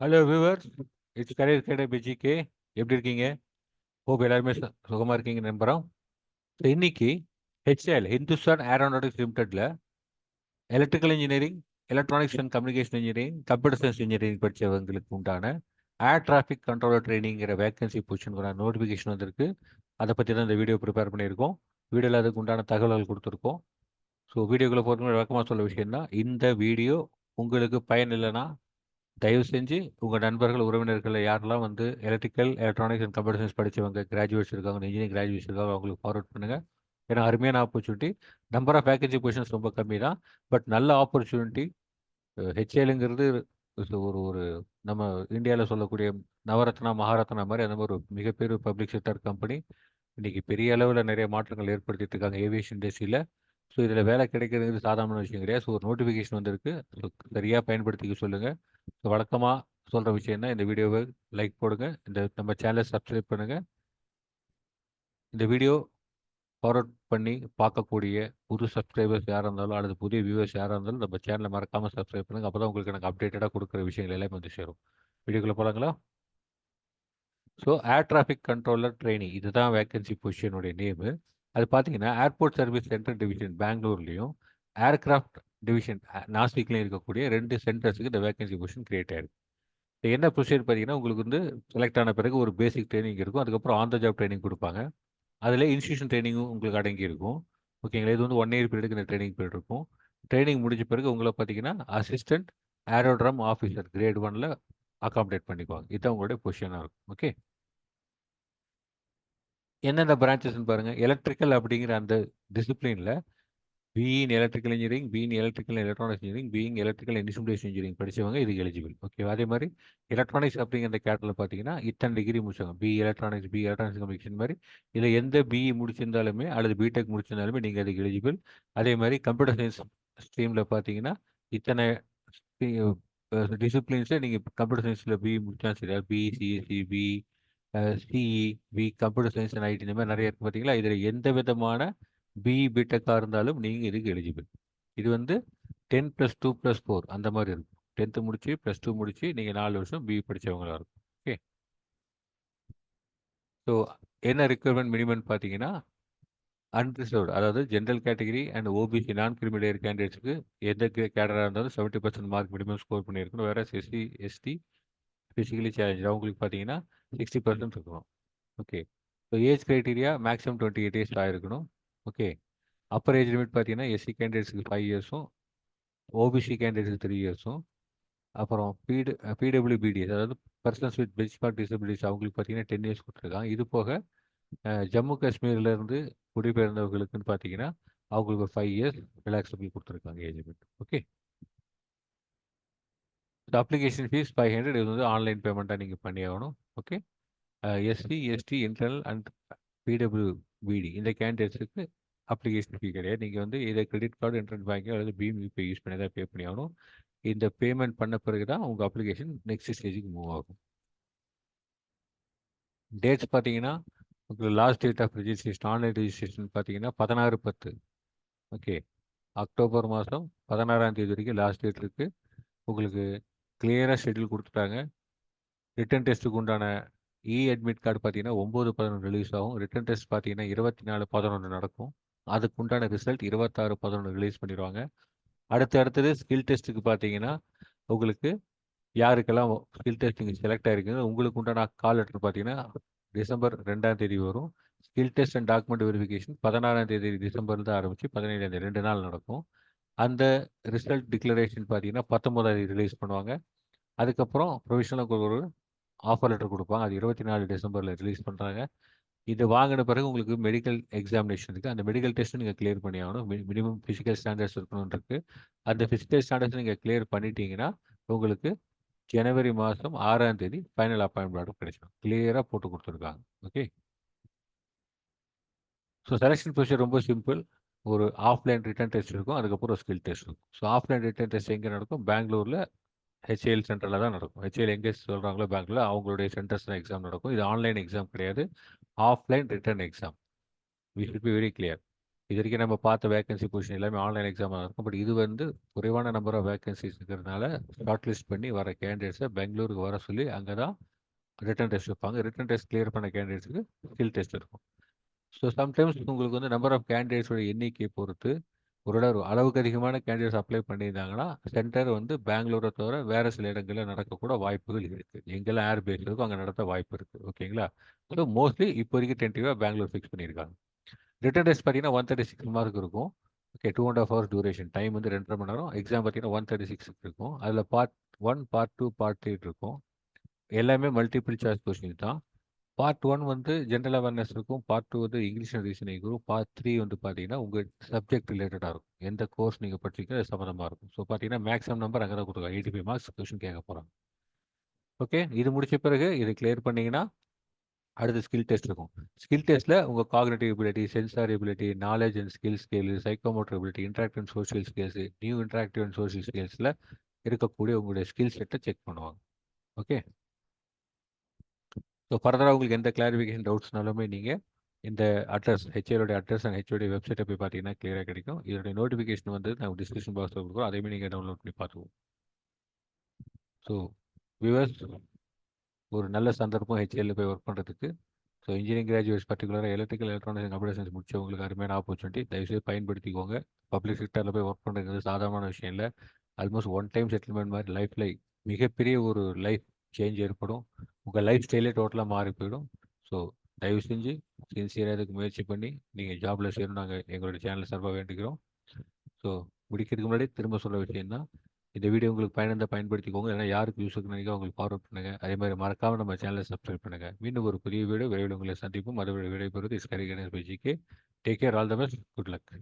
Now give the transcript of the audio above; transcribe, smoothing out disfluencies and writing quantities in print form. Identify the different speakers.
Speaker 1: Hello viewers, it's Career Academy PGK. எப்படி இருக்கீங்க? Hope எல்லாருமே சுகமாக இருக்கீங்க நம்புகிறோம். ஸோ இன்னைக்கு ஹெச்ஏஎல் ஹிந்துஸ்தான் ஏரோநாட்டிக்ஸ் லிமிடெட்ல electrical engineering, electronics and communication engineering, computer science engineering படித்தவங்களுக்கு உண்டான ஏர் டிராஃபிக் கண்ட்ரோலர் ட்ரைனிங்கிற வேகன்சி பொசிஷனுக்கு நோட்டிஃபிகேஷன் வந்திருக்கு. அதை பற்றி தான் இந்த வீடியோ ப்ரிப்பேர் பண்ணியிருக்கோம். வீடியோவில் அதுக்கு உண்டான தகவல்கள் கொடுத்துருக்கோம். ஸோ வீடியோக்குள்ளே போகிறதுக்கு வழக்கமாக சொல்ல விஷயம்னா, இந்த வீடியோ உங்களுக்கு பயன் இல்லைன்னா தயவு செஞ்சு உங்கள் நண்பர்கள், உறவினர்கள் யாரெல்லாம் வந்து electrical, electronics and computer science படித்தவங்க, கிராஜுவேட்ஸ் இருக்காங்க, இன்ஜினியரிங் கிராஜுவேட்ஸ் இருக்காங்க, அவங்களுக்கு ஃபார்வர்ட் பண்ணுங்கள். ஏன்னா அருமையான opportunity. Number of vacancy positions ரொம்ப கம்மி தான், பட் நல்ல ஆப்பர்ச்சுனிட்டி. ஹெச்ஏலுங்கிறது ஒரு ஒரு நம்ம இந்தியாவில் சொல்லக்கூடிய நவரத்னா, மகாரத்னா மாதிரி அந்த மாதிரி ஒரு மிகப்பெரிய பப்ளிக் செக்டர் கம்பெனி. இன்னைக்கு பெரிய அளவில் நிறைய மாற்றங்கள் ஏற்படுத்திட்டு இருக்காங்க ஏவியேஷன் இண்டஸ்ட்ரியில். ஸோ இதில் வேலை கிடைக்கிறது சாதாரண விஷயம் கிடையாது. ஸோ ஒரு நோட்டிஃபிகேஷன் வந்திருக்கு. ஸோ சரியாக பயன்படுத்திக்க சொல்லுங்கள். ஸோ வழக்கமாக சொல்கிற விஷயம் தான், இந்த வீடியோவை லைக் போடுங்க, இந்த நம்ம சேனலை சப்ஸ்கிரைப் பண்ணுங்கள். இந்த வீடியோ ஃபார்வர்ட் பண்ணி பார்க்கக்கூடிய புது சப்ஸ்கிரைபர்ஸ் யாராக இருந்தாலும் அல்லது புதிய வியூவர்ஸ் யாராக இருந்தாலும் நம்ம சேனலை மறக்காமல் சப்ஸ்கிரைப் பண்ணுங்கள். அப்போ தான் உங்களுக்கு எனக்கு அப்டேட்டடாக கொடுக்குற விஷயங்கள் எல்லாமே வந்து சேரும். வீடியோக்குள்ளே போகலாங்களா? So air traffic controller training, இதுதான் வேகன்சி பொசிஷனுடைய நேமு. அது பார்த்தீங்கன்னா ஏர்போர்ட் சர்வீஸ் சென்டர் டிவிஷன் பெங்களூர்லேயும், ஏர்கிராஃப்ட் டிவிஷன் நாசிக்லையும் இருக்கக்கூடிய 2 சென்டர்ஸுக்கு இந்த வேகன்சி பொசிஷன் கிரியேட் ஆயிருக்கு. என்ன ப்ரொசீஜர் பார்த்தீங்கன்னா, உங்களுக்கு வந்து செலக்ட் ஆன பிறகு ஒரு பேசிக் ட்ரைனிங் இருக்கும். அதுக்கப்புறம் ஆன் த ஜாப் ட்ரைனிங் கொடுப்பாங்க. அதில் இன்ஸ்டியூஷன் ட்ரைனிங்கும் உங்களுக்கு அடங்கி இருக்கும். ஓகேங்களா? இது வந்து 1 இயர் பீரியடுக்கு இந்த ட்ரைனிங் பீரியட் இருக்கும். ட்ரைனிங் முடிஞ்ச பிறகு உங்களை பார்த்தீங்கன்னா அசிஸ்டன்ட் ஏரோட்ரம் ஆஃபீஸர் கிரேட் 1ல அகாமடேட் பண்ணிக்குவாங்க. இதுதான் உங்களுடைய பொசிஷனாக இருக்கும். ஓகே, எந்தெந்த பிரான்ச்சஸ்ன்னு பாருங்கள். எலக்ட்ரிக்கல் அப்படிங்கிற அந்த டிசிப்ளினில் BE in electrical engineering, BE in electrical electronics engineering, BE in electrical and instrumentation engineering படிச்சவங்க இதுக்கு எலிஜிபிள். ஓகே, அதே மாதிரி எலக்ட்ரானிக்ஸ் அப்படிங்கிற அந்த கேட்டரில் பார்த்தீங்கன்னா இத்தனை டிகிரி முடிச்சவங்க, BE electronics, BE electronics communication மாதிரி இதில் எந்த பிஇ முடிச்சிருந்தாலுமே அல்லது பிடெக் முடிச்சிருந்தாலுமே நீங்கள் அதுக்கு எலிஜிபிள். அதே மாதிரி கம்ப்யூட்டர் சயின்ஸ் ஸ்ட்ரீமில் பார்த்தீங்கன்னா இத்தனை டிசிப்ளின்ஸில் நீங்கள் கம்ப்யூட்டர் சயின்ஸில் பிஇ முடிச்சாலும் சரி, BE, CSC, BE, CE, B computer science and IT, இந்த மாதிரி நிறைய இருக்குது பார்த்தீங்களா. இதில் எந்த விதமான பிஇ பிடெக்காக இருந்தாலும் நீங்கள் இதுக்கு எலிஜிபிள். இது வந்து 10+2+4 அந்த மாதிரி இருக்கும். 10th முடிச்சு +2 முடிச்சு நீங்கள் 4 வருஷம் பிஇ படித்தவங்களா இருக்கும். ஓகே, ஸோ என்ன ரிக்வயர்மெண்ட் மினிமம் பார்த்தீங்கன்னா, அன்ரிசர்வ்டு, அதாவது general category and OBC non creamy layer கேண்டிடேட்ஸுக்கு எந்த கேடராக இருந்தாலும் 70% மார்க் மினிமம் ஸ்கோர் பண்ணியிருக்கணும். வேற எஸ்சி, எஸ்டி, ஃபிசிக்கலி சேலஞ்ச் அவங்களுக்கு பார்த்தீங்கன்னா 60% இருக்கணும். Okay, so age criteria maximum 28 years ஆகிருக்கணும். ஓகே, அப்பர் ஏஜ் லிமிட் பார்த்தீங்கன்னா எஸ்சி கேண்டிடேட்ஸுக்கு 5 இயர்ஸும், ஓபிசி கேண்டிடேட்ஸுக்கு 3 இயர்ஸும், அப்புறம் பிடபிள்யூபிடிஎஸ், அதாவது பர்சன்ஸ் வித் பெஞ்ச்மார்க் டிசபிலிட்டிஸ் அவங்களுக்கு பார்த்தீங்கன்னா 10 இயர்ஸ் கொடுத்துருக்காங்க. இது போக ஜம்மு காஷ்மீர்லேருந்து குடிபெயர்ந்தவர்களுக்குன்னு பார்த்தீங்கன்னா அவங்களுக்கு ஒரு 5 இயர்ஸ் ரிலாக்ஸபிள் கொடுத்துருக்காங்க ஏஜ் லிமிட். ஓகே, இந்த அப்ளிகேஷன் ஃபீஸ் 500. இது வந்து ஆன்லைன் பேமெண்ட்டாக நீங்கள் பண்ணி ஆகணும். Okay, SC, ST, internal and PWBD இந்த கேண்டிடேட்ஸுக்கு அப்ளிகேஷன் ஃபீ கிடையாது. நீங்கள் வந்து இதை கிரெடிட் கார்டு, இன்டர்நெட் பேங்கிங் அல்லது பீம் யூபிஐ யூஸ் பண்ணி தான் பே பண்ணி ஆகணும். இந்த பேமெண்ட் பண்ண பிறகு தான் உங்கள் அப்ளிகேஷன் நெக்ஸ்ட் ஸ்டேஜுக்கு மூவ் ஆகும். டேட்ஸ் பார்த்தீங்கன்னா உங்களுக்கு last date of registration, online registration பார்த்தீங்கன்னா 16/10. ஓகே, அக்டோபர் மாதம் 16ஆம் தேதி வரைக்கும் லாஸ்ட் டேட் இருக்குது. உங்களுக்கு கிளியராக ஷெட்யூல் கொடுத்துட்டாங்க. ரிட்டன் டெஸ்ட்டுக்கு உண்டான அட்மிட் கார்டு பார்த்தீங்கன்னா 9/11 ரிலீஸ் ஆகும். ரிட்டன் டெஸ்ட் பார்த்தீங்கன்னா 24/11 நடக்கும். அதுக்கு உண்டான ரிசல்ட் 26/11 ரிலீஸ் பண்ணிடுவாங்க. அடுத்தது ஸ்கில் டெஸ்ட்டுக்கு பார்த்தீங்கன்னா உங்களுக்கு யாருக்கெல்லாம் ஸ்கில் டெஸ்ட் நீங்கள் செலக்ட் ஆகிருக்குங்க உங்களுக்கு உண்டான கால் லெட்டர் பார்த்தீங்கன்னா டிசம்பர் 2ஆம் தேதி வரும். Skill test and document verification 16ஆம் தேதி டிசம்பர்ல தான் ஆரம்பிச்சு 17ஆம் தேதி 2 நாள் நடக்கும். அந்த ரிசல்ட் டிக்ளரேஷன் பார்த்தீங்கன்னா 19ஆம் தேதி ரிலீஸ் பண்ணுவாங்க. அதுக்கப்புறம் ப்ரொவிஷனலுக்கு ஒரு ஆஃபர் லெட்டர் கொடுப்பாங்க. அது 24 டிசம்பரில் ரிலீஸ் பண்ணுறாங்க. இது வாங்கின பிறகு உங்களுக்கு மெடிக்கல் எக்ஸாமினேஷன் இருக்குது. அந்த மெடிக்கல் டெஸ்ட்டு நீங்கள் கிளியர் பண்ணி ஆகணும். மினிமம் ஃபிசிக்கல் ஸ்டாண்டர்ட்ஸ் இருக்கணும்னு இருக்குது. அந்த ஃபிசிக்கல் ஸ்டாண்டர்ட்ஸ் நீங்கள் கிளியர் பண்ணிட்டீங்கன்னா உங்களுக்கு ஜனவரி மாதம் 6ஆம் தேதி ஃபைனல் அப்பாயின்மெண்ட் ஆர்டர் கிடைச்சிடும். கிளியராக போட்டு கொடுத்துருக்காங்க. ஓகே, ஸோ செலெக்ஷன் ப்ரொசீஜர் ரொம்ப சிம்பிள். ஒரு ஆஃப்லைன் ரிட்டன் டெஸ்ட் இருக்கும், அதுக்கப்புறம் ஒரு ஸ்கில் டெஸ்ட் இருக்கும். ஸோ ஆஃப்லைன் ரிட்டன் டெஸ்ட் எங்கே நடக்கும்? பெங்களூரில் ஹெச்ஏஎல் சென்டரில் தான் நடக்கும். ஹெச்ஏஎல் எங்கே சொல்கிறாங்களோ பெங்களூரில் அவங்களுடைய சென்டர்ஸ் தான் எக்ஸாம் நடக்கும். இது ஆன்லைன் எக்ஸாம் கிடையாது, offline written exam. We should be very clear. இது வரைக்கும் நம்ம பார்த்த வேகன்சி பொசிஷன் எல்லாமே ஆன்லைன் எக்ஸாமாக இருக்கும். பட் இது வந்து குறைவான நம்பர் ஆஃப் வேகன்சிஸ் இருக்கிறதுனால ஷார்ட் லிஸ்ட் பண்ணி வர கேண்டிடேட்ஸை பெங்களூருக்கு வர சொல்லி அங்கே தான் ரிட்டன் டெஸ்ட் வைப்பாங்க. ரிட்டன் டெஸ்ட் கிளியர் பண்ண கேண்டிடேட்ஸுக்கு ஸ்கில் டெஸ்ட் இருக்கும். ஸோ சம்டைம்ஸ் உங்களுக்கு வந்து நம்பர் ஆஃப் கேண்டிடேட்ஸோட எண்ணிக்கையை பொறுத்து ஒரு அளவுக்கு அதிகமான கேண்டிடேட்ஸ் அப்ளை பண்ணியிருந்தாங்கன்னா சென்டர் வந்து பெங்களூரை தவிர வேறு சில இடங்களில் நடக்கக்கூட வாய்ப்புகள் இருக்குது. எங்கெல்லாம் ஏர் பேஸ் இருக்கோ அங்கே நடத்த வாய்ப்பு இருக்குது. ஓகேங்களா? ஸோ மோஸ்ட்லி இப்போ வரைக்கும் டென்டிவாக பெங்களூர் ஃபிக்ஸ் பண்ணியிருக்காங்க. ரிட்டன் டெஸ்ட் பார்த்தீங்கன்னா 136 மார்க் இருக்கும். ஓகே, 2.5 hours டியூரேஷன், டைம் வந்து 2.5 மணி நேரம். எக்ஸாம் பார்த்தீங்கன்னா 136 இருக்கும். அதில் பார்ட் 1, பார்ட் 2, பார்ட் 3 இருக்கும். எல்லாமே மல்டிபிள் சாய்ஸ் கொஸ்டின் தான். பார்ட் 1 வந்து ஜென்ரல் அவேர்னஸ் இருக்கும். பார்ட் 2 வந்து இங்கிலீஷ் அண்ட் ரீசனிங் இருக்கும். பார்ட் 3 வந்து பார்த்தீங்கன்னா உங்கள் சப்ஜெக்ட் ரிலேட்டடாக இருக்கும். எந்த கோர்ஸ் நீங்கள் படிச்சிருக்கோ அது சம்மந்தமாக இருக்கும். ஸோ பார்த்தீங்கன்னா மேக்ஸிமம் நம்பர் அங்கே தான் கொடுத்துருக்காங்க. 85 மார்க்ஸ் கொஸ்டின் கேட்க போகிறாங்க. ஓகே, இது முடிச்ச பிறகு இது கிளியர் பண்ணீங்கன்னா அடுத்து ஸ்கில் டெஸ்ட் இருக்கும். ஸ்கில் டெஸ்ட்டில் உங்கள் cognitive ability, sensor ability, knowledge and skill, psychomotor ability, interactive and social skills, new interactive and social ஸ்கில்ஸில் இருக்கக்கூடிய உங்களுடைய ஸ்கில் செட்டை செக் பண்ணுவாங்க. ஓகே, ஸோ ஃபர்தராக உங்களுக்கு எந்த கிளாரிஃபிகேஷன் டவுட்ஸ்னாலுமே நீங்கள் இந்த அட்ரஸ் ஹெச்ஏடைய அட்ரஸ் அண்ட் ஹெச்ஓடைய வெப்சைட்டை போய் பார்த்தீங்கன்னா கிளியராக கிடைக்கும். இதோடைய நோட்டிஃபிகேஷன் வந்து நான் டிஸ்கிரிப்ஷன் பாக்ஸில் கொடுக்குறோம். அதையுமே நீங்கள் டவுன்லோட் பண்ணி பார்த்துக்குவோம். ஸோ வியூவர்ஸ், ஒரு நல்ல சந்தர்ப்பம் ஹெச்ஏல போய் ஒர்க் பண்ணுறதுக்கு. ஸோ இன்ஜினியரிங் கிராஜுவேட்ஸ் பர்டிகுலராக எலக்ட்ரிக்கல் எலக்ட்ரானிக்ஸ் கம்ப்யூட்டர் சயின்ஸ் முடிச்சவங்களுக்கு அருமையான ஆப்பர்ச்சுனிட்டி. தயவுசெய்து பயன்படுத்திக்கோங்க. பப்ளிக் செக்டரில் போய் ஒர்க் பண்ணுறது சாதாரண விஷயம் இல்லை. ஆல்மோஸ்ட் ஒன் டைம் செட்டில்மெண்ட் மாதிரி லைஃப்பில் மிகப்பெரிய ஒரு லைஃப் சேஞ்ச் ஏற்படும். உங்கள் லைஃப் ஸ்டைலே டோட்டலாக மாறி போயிடும். ஸோ தயவு செஞ்சு சின்சியராக இதுக்கு முயற்சி பண்ணி நீங்கள் ஜாபில் சேரும் நாங்கள் எங்களுடைய சேனலை சார்பாக வேண்டிக்கிறோம். ஸோ முடிக்கிறதுக்கு முன்னாடி திரும்ப சொல்கிற விஷயம் தான், இந்த வீடியோ உங்களுக்கு பயன்படுத்திக்கோங்க. ஏன்னா யாருக்கு யூஸ் நினைக்க அவங்களுக்கு ஃபார்வர்ட் பண்ணுங்கள். அதே மாதிரி மறக்காமல் நம்ம சேனலை சப்ஸ்கிரைப் பண்ணுங்கள். மீண்டும் ஒரு புதிய வீடியோ விரைவில் உங்களை சந்திப்போம். அதை விடைபெறுவது is Hari Ganesh. Take care, all the best, good luck.